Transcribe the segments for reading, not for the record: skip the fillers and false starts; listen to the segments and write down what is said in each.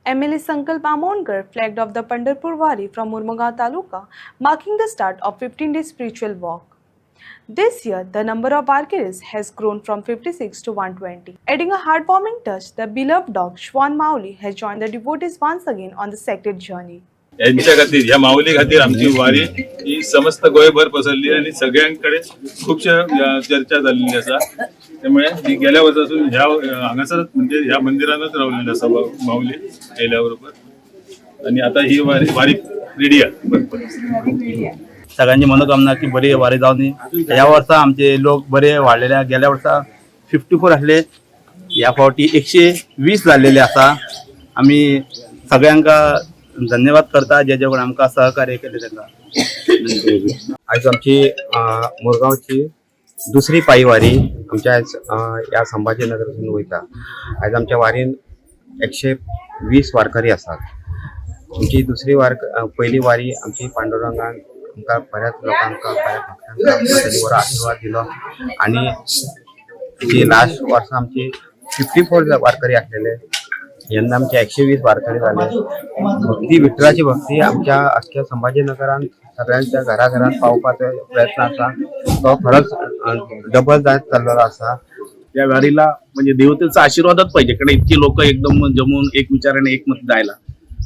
MLA Sankalp Amonkar flagged off the Pandharpur Wari from Murmagaon Taluka, marking the start of 15-day spiritual walk. This year, the number of Warkaris has grown from 56 to 120. Adding a heartwarming touch, the beloved dog Shwan Mauli has joined the devotees once again on the sacred journey. यांच्या खातीर ह्या माऊली खातीर आमची वारी ही समस्त गोंयभर पसरली आणि सगळ्यांकडे खूपशा चर्चा झालेली आसा. त्यामुळे ती गेल्या वर्सासून ह्या हांगासर म्हणजे ह्या मंदिरानच रावलेली आसा माऊली गेल्या बरोबर आणि आता ही वारी रेडी आहे. सगळ्यांची मनोकामना की बरी वारी जाऊन ह्या वर्सा आमचे लोक बरे वाढलेले. गेल्या वर्सा 54 असले, ह्या फावटी 120 झालेले आसा. आम्ही सगळ्यांका धन्यवाद करता जे कोण आमकां सहकार्य केले त्यांना. आज आमची मुरगांवची दुसरी पायी वारी आमच्या या संभाजीनगरातून वयता. आज आमच्या वारीन 120 वारकरी असतात. आमची दुसरी पहिली वारी आमची पांडुरंगान आमकां बऱ्याच लोकांका बऱ्या भक्तांका आशीर्वाद दिलो आणि जी लास्ट वर्सा आमची 54 वारकरी असलेले. यंदा आमचे 120 वारकरी झाले. भक्ती विठ्ठलाची भक्ती आमच्या अख्ख्या संभाजीनगरात सगळ्यांच्या घराघरात पावपाचो प्रयत्न असा. तो खरंच डबल जात चाललेलो असा. या वारीला म्हणजे देवतेचा आशीर्वादच पाहिजे, कारण इतकी लोक एकदम जमून एक विचाराने एकमत जायला.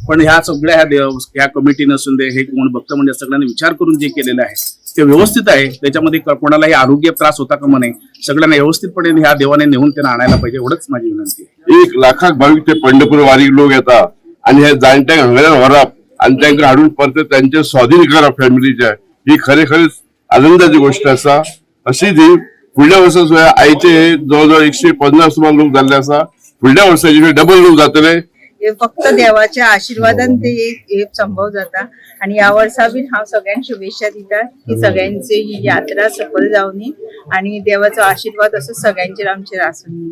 पण ह्या सगळ्या ह्या कमिटी नसून दे हे कोण भक्त म्हणजे सगळ्यांनी विचार करून जे केलेलं आहे ते व्यवस्थित आहे. त्याच्यामध्ये कोणालाही आरोग्य त्रास होता कामा नये. सगळ्यांना व्यवस्थितपणे ह्या देवाने नेऊन त्यांना आणायला पाहिजे, एवढंच माझी विनंती आहे. 1 लाखाक भाविक ते पंढरपूर वारीक लोक येतात आणि हे जाणट्यांक हांगाच्यान व्हरप आणि तांकां हाडून परत त्यांचे स्वाधीन करप फॅमिलीचे, ही खरेखरीच आनंदाची गोष्ट आसा. अशी ती फुडल्या वर्सा सुद्दां आयचे जवळजवळ 150 सुमार लोक जाल्ले आसा. फुडल्या वर्साचे डबल लोक जातले. फक्त देवाच्या आशीर्वादान ते एक संभव जाता. आणि या वर्सा बीन हांव सगळ्यांक शुभेच्छा दिता की सगळ्यांची ही यात्रा सफल जावनी आणि देवाचो आशीर्वाद असो सगळ्यांचेर आमचेर आसूनी.